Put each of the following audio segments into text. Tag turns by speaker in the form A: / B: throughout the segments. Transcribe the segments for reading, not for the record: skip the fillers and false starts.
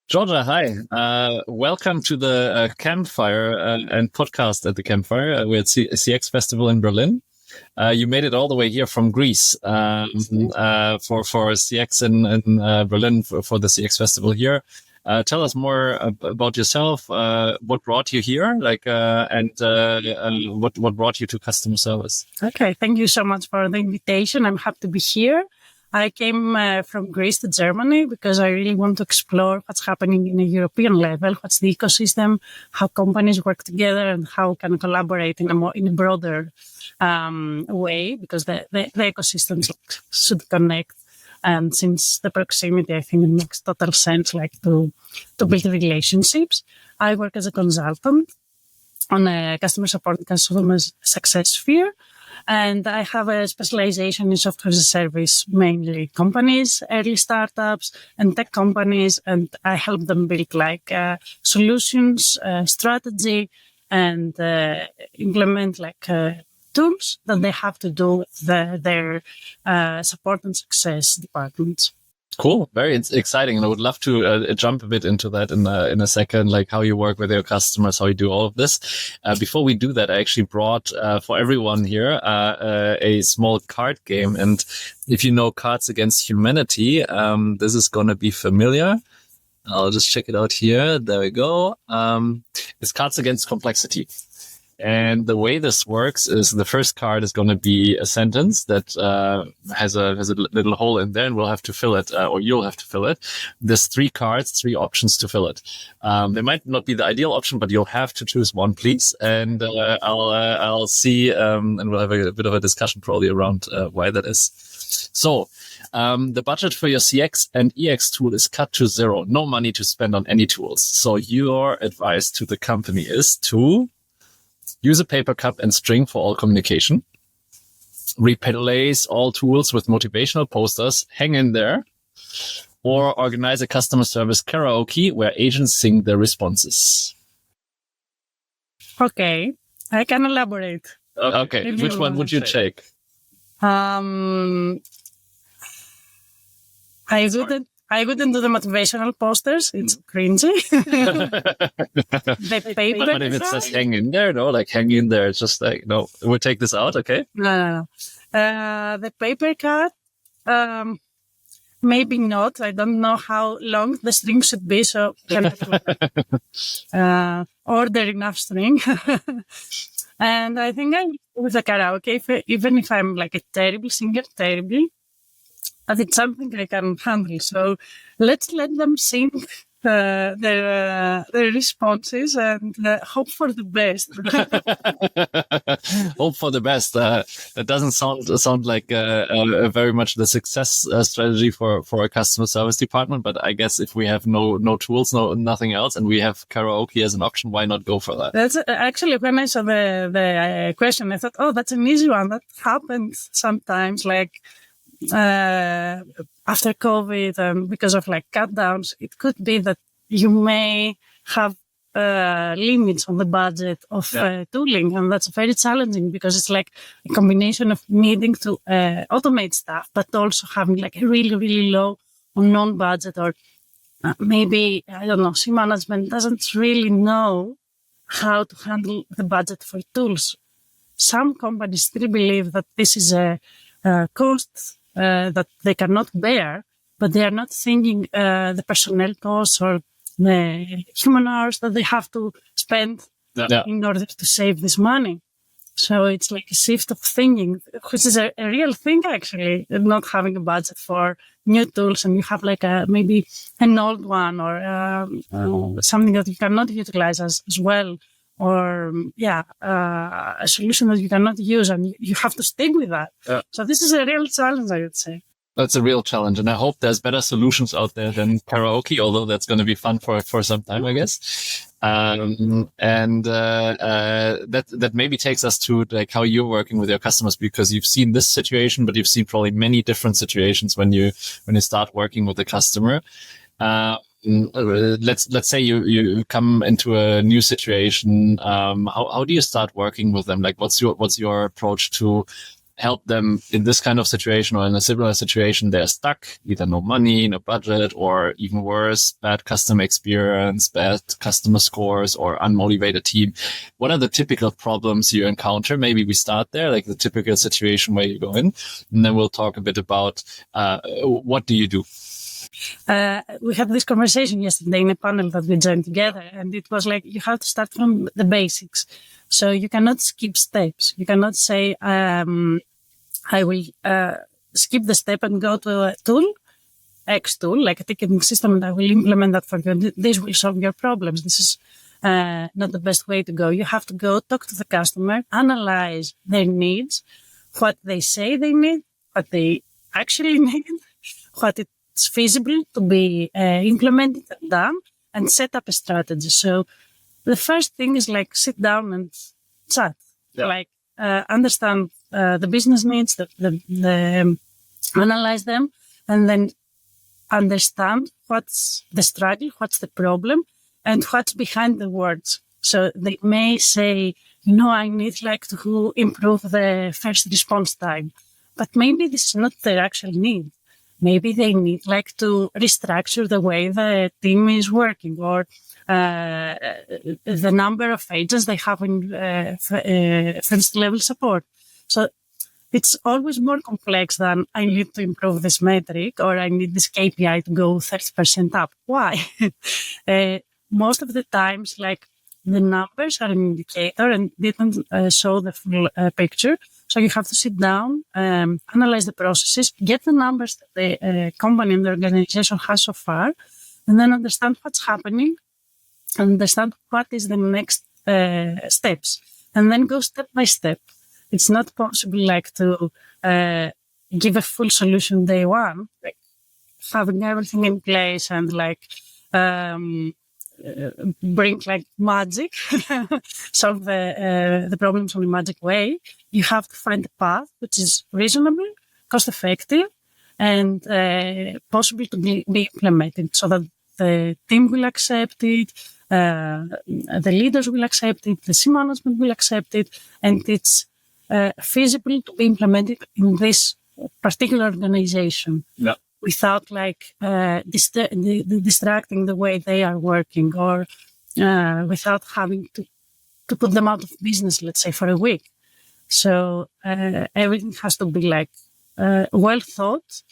A: Georgia, hi. Welcome to the campfire and podcast at the campfire. We're at CX Festival in Berlin. You made it all the way here from Greece for CX in Berlin for the CX Festival here. Tell us more about yourself. What brought you here, and what brought you to customer service?
B: Okay, thank you so much for the invitation. I'm happy to be here. I came from Greece to Germany because I really want to explore what's happening in a European level, what's the ecosystem, how companies work together, and how can collaborate in a broader way, because the ecosystems should connect. And since the proximity, I think it makes total sense, to build relationships. I work as a consultant on a customer support and customer success sphere. And I have a specialization in software as a service, mainly companies, early startups and tech companies. And I help them build solutions, strategy, and implement tools that they have to do with their support and success departments.
A: Cool. Very exciting. And I would love to jump a bit into that in a second, like how you work with your customers, how you do all of this. Before we do that, I actually brought for everyone here a small card game. And if you know Cards Against Humanity, this is going to be familiar. I'll just check it out here. There we go. It's Cards Against Complexity. And the way this works is the first card is going to be a sentence that has a little hole in there, and we'll have to fill it, or you'll have to fill it. There's three options to fill it. They might not be the ideal option, but you'll have to choose one, please. And I'll see, and we'll have a bit of a discussion probably around why that is. So the budget for your CX and EX tool is cut to zero. No money to spend on any tools. So your advice to the company is to use a paper cup and string for all communication. Replace all tools with motivational posters. Hang in there. Or organize a customer service karaoke where agents sing their responses.
B: Okay, I can elaborate.
A: Okay, which one would you take?
B: I wouldn't do the motivational posters. It's cringy. The paper.
A: But if it says hang in there, no, like hang in there, it's just like, no, we'll take this out, okay?
B: No. The paper card, maybe not. I don't know how long the string should be, so order enough string. And I think with a karaoke, even if I'm like a terrible singer, but it's something I can handle. So let's let them sing their responses and hope for the best.
A: Hope for the best. That doesn't sound like very much the success strategy for a customer service department. But I guess if we have no tools, nothing else, and we have karaoke as an option, why not go for that?
B: That's actually when I saw the question, I thought, oh, that's an easy one. That happens sometimes, after COVID and because of cut downs, it could be that you may have limits on the budget of tooling. And that's very challenging because it's a combination of needing to automate stuff, but also having a really, really low or non-budget, or maybe, I don't know, C management doesn't really know how to handle the budget for tools. Some companies still believe that this is a cost that they cannot bear, but they are not thinking the personnel costs or the human hours that they have to spend in order to save this money. So it's a shift of thinking, which is a real thing, actually, not having a budget for new tools, and you have maybe an old one or something that you cannot utilize as well. Or a solution that you cannot use, and you have to stick with that. So this is a real challenge, I would say.
A: That's a real challenge, and I hope there's better solutions out there than karaoke, although that's going to be fun for some time, I guess. That maybe takes us to how you're working with your customers, because you've seen this situation, but you've seen probably many different situations when you start working with the customer. Let's say you come into a new situation. How do you start working with them? What's your approach to help them in this kind of situation or in a similar situation. They're stuck, either no money, no budget, or even worse, bad customer experience, bad customer scores, or unmotivated team. What are the typical problems you encounter? Maybe we start there, like the typical situation where you go in, and then we'll talk a bit about what do you do?
B: We had this conversation yesterday in a panel that we joined together, and it was like you have to start from the basics. So you cannot skip steps. You cannot say, I will skip the step and go to a tool, X tool, like a ticketing system, and I will implement that for you. This will solve your problems. This is not the best way to go. You have to go talk to the customer, analyze their needs, what they say they need, what they actually need, what it's feasible to be implemented and done, and set up a strategy. So the first thing is like sit down and chat, like understand the business needs, analyze them, and then understand what's the struggle, what's the problem, and what's behind the words. So they may say, I need like to improve the first response time, but maybe this is not their actual need. Maybe they need like to restructure the way the team is working, or the number of agents they have in first level support. So it's always more complex than I need to improve this metric or I need this KPI to go 30% up. Why? Most of the times, like the numbers are an indicator and didn't show the full picture. So you have to sit down, analyze the processes, get the numbers that the company and the organization has so far, and then understand what's happening, understand what is the next steps, and then go step by step. It's not possible like to give a full solution day one, like having everything in place and like bring like magic, solve the problems in a magic way. You have to find a path which is reasonable, cost effective, and possible to be implemented so that the team will accept it, the leaders will accept it, the C management will accept it, and it's feasible to be implemented in this particular organization. Yeah. Without like distracting the way they are working, or without having to put them out of business, let's say, for a week. So everything has to be like well thought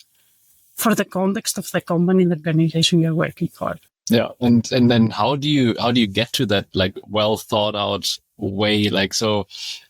B: for the context of the company and the organization you're working for.
A: Yeah, and then how do you get to that like well thought out way? Like, so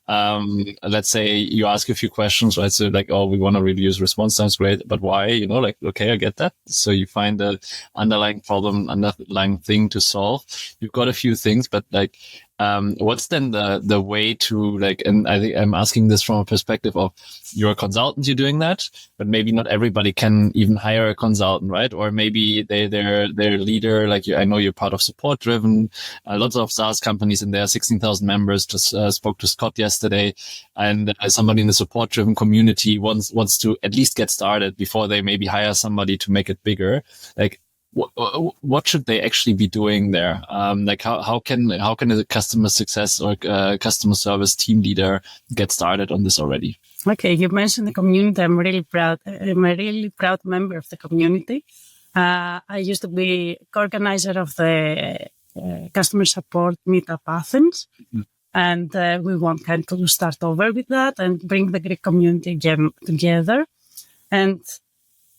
A: let's say you ask a few questions, right? So like, oh, we want to reduce response times, great, but why? Like, okay, I get that. So you find the underlying problem, underlying thing to solve. You've got a few things, but like, what's then the way to like, and I think I'm asking this from a perspective of you're a consultant, you're doing that, but maybe not everybody can even hire a consultant, right? Or maybe their leader, like I know you're part of support driven, lots of SaaS companies and there are 16,000 members. Just spoke to Scott yesterday, and somebody in the support driven community wants to at least get started before they maybe hire somebody to make it bigger. Like, what should they actually be doing there? Like how can a customer success or customer service team leader get started on this already?
B: Okay, you mentioned the community. I'm really proud. I'm a really proud member of the community. I used to be co-organizer of the customer support meetup Athens. Mm-hmm. And we want kind of to start over with that and bring the Greek community again together. And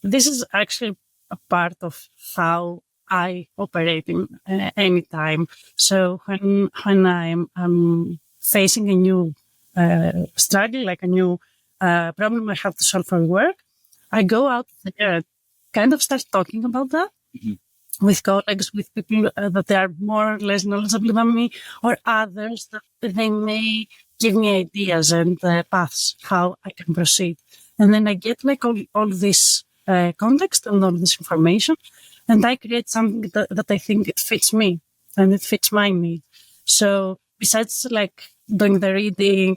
B: this is actually a part of how I operate in any time. So when I'm facing a new struggle, like a new problem I have to solve for work, I go out there and kind of start talking about that. Mm-hmm. With colleagues, with people that they are more or less knowledgeable than me, or others that they may give me ideas and paths how I can proceed. And then I get like all this context and all this information, and I create something that I think it fits me and it fits my need. So besides like doing the reading,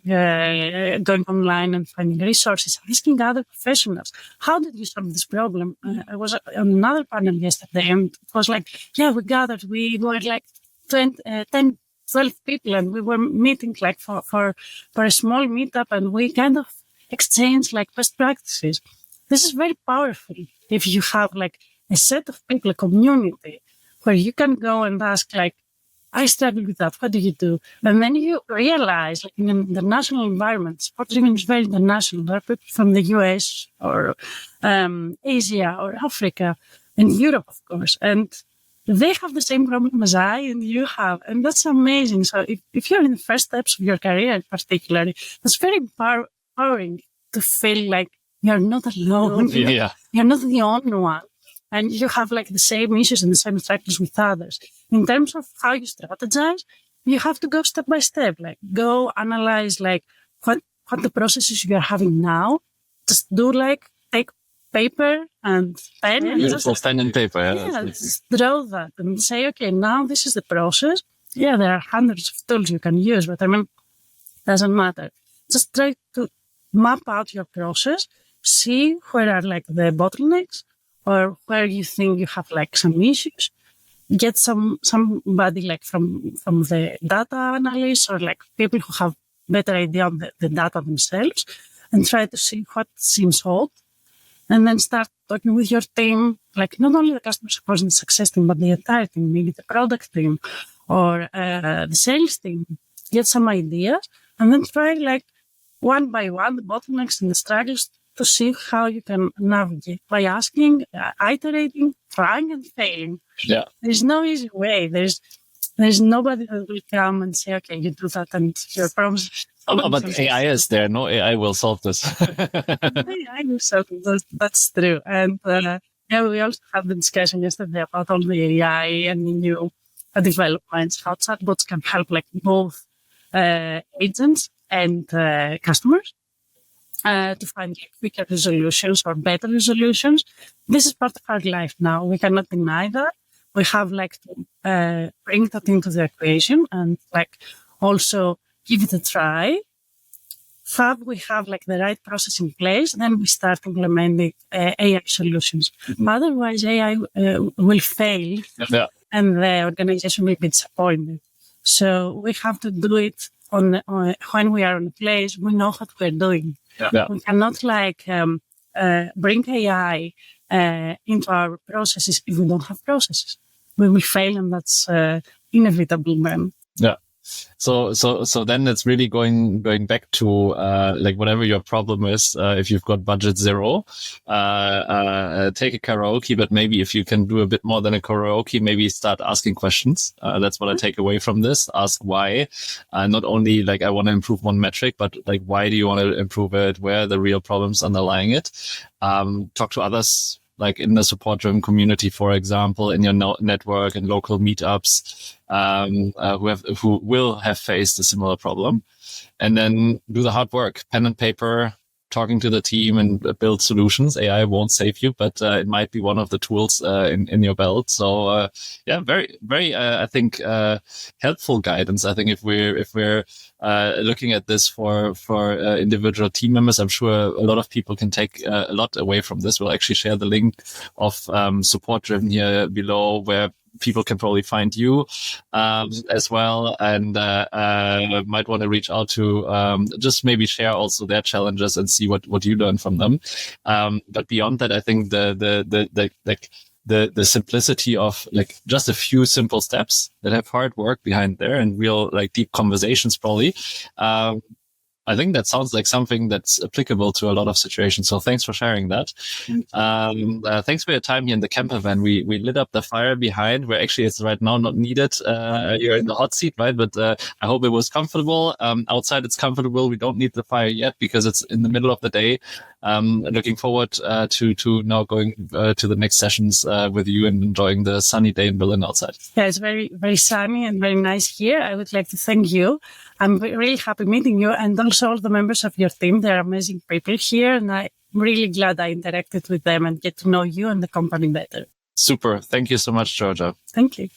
B: going online and finding resources, asking other professionals, how did you solve this problem? I was on another panel yesterday and it was like, yeah, we gathered, we were like 10, 12 people and we were meeting like for a small meetup, and we kind of exchange like best practices. This is very powerful if you have like a set of people, a community, where you can go and ask like, I struggle with that. What do you do? And then you realize, like in an international environment, sport driven is very international. There are people from the US or Asia or Africa and Europe, of course. And they have the same problem as I and you have. And that's amazing. So if you're in the first steps of your career, particularly, that's very empowering to feel like you're not alone.
A: Yeah.
B: You're not the only one. And you have like the same issues and the same struggles with others. In terms of how you strategize, you have to go step by step, like go analyze like what the processes you are having now. Just do like take paper and pen. And
A: Beautiful pen and paper.
B: Just draw that and say, okay, now this is the process. Yeah, there are hundreds of tools you can use, but I mean, doesn't matter. Just try to map out your process, see where are like the bottlenecks, or where you think you have like some issues, get somebody like from the data analysts or like people who have better idea of the data themselves and try to see what seems odd. And then start talking with your team, like not only the customer support and success team, but the entire team, maybe the product team or the sales team, get some ideas and then try like one by one the bottlenecks and the struggles to see how you can navigate by asking, iterating, trying and failing.
A: Yeah.
B: There's no easy way. There's nobody that will come and say, okay, you do that and your problems.
A: Oh, but AI is there. No AI will solve this.
B: AI will solve this. That's true. And we also had the discussion yesterday about all the AI and the new developments, how chatbots can help like both agents and customers. To find quicker resolutions or better resolutions. This is part of our life now. We cannot deny that. We have like to bring that into the equation and like also give it a try. We have like the right process in place, then we start implementing AI solutions. Mm-hmm. Otherwise, AI will fail and the organization will be disappointed. So we have to do it on when we are in a place, we know what we're doing. Yeah. We cannot like bring AI into our processes if we don't have processes. We will fail, and that's inevitable, man.
A: Yeah. So then it's really going back to like whatever your problem is. If you've got budget zero, take a karaoke. But maybe if you can do a bit more than a karaoke, maybe start asking questions. That's what I take away from this. Ask why. Not only like I want to improve one metric, but like why do you want to improve it? Where are the real problems underlying it? Talk to others. Like in the support-driven community, for example, in your network and local meetups, who will have faced a similar problem, and then do the hard work, pen and paper, talking to the team and build solutions. AI won't save you, but it might be one of the tools in your belt. So very, very, I think helpful guidance. I think if we're looking at this for individual team members, I'm sure a lot of people can take a lot away from this. We'll actually share the link of Support Driven here below, where people can probably find you as well, and might want to reach out to just maybe share also their challenges and see what you learn from them. But beyond that, I think the simplicity of like just a few simple steps that have hard work behind there and real like deep conversations probably. I think that sounds like something that's applicable to a lot of situations. So thanks for sharing that. Thanks for your time here in the camper van. We lit up the fire behind where actually it's right now not needed. You're in the hot seat, right? But I hope it was comfortable. Outside it's comfortable. We don't need the fire yet because it's in the middle of the day. Looking forward to now going to the next sessions with you and enjoying the sunny day in Berlin outside.
B: Yeah, it's very, very sunny and very nice here. I would like to thank you. I'm really happy meeting you and also all the members of your team. They're amazing people here, and I'm really glad I interacted with them and get to know you and the company better.
A: Super. Thank you so much, Georgia.
B: Thank you.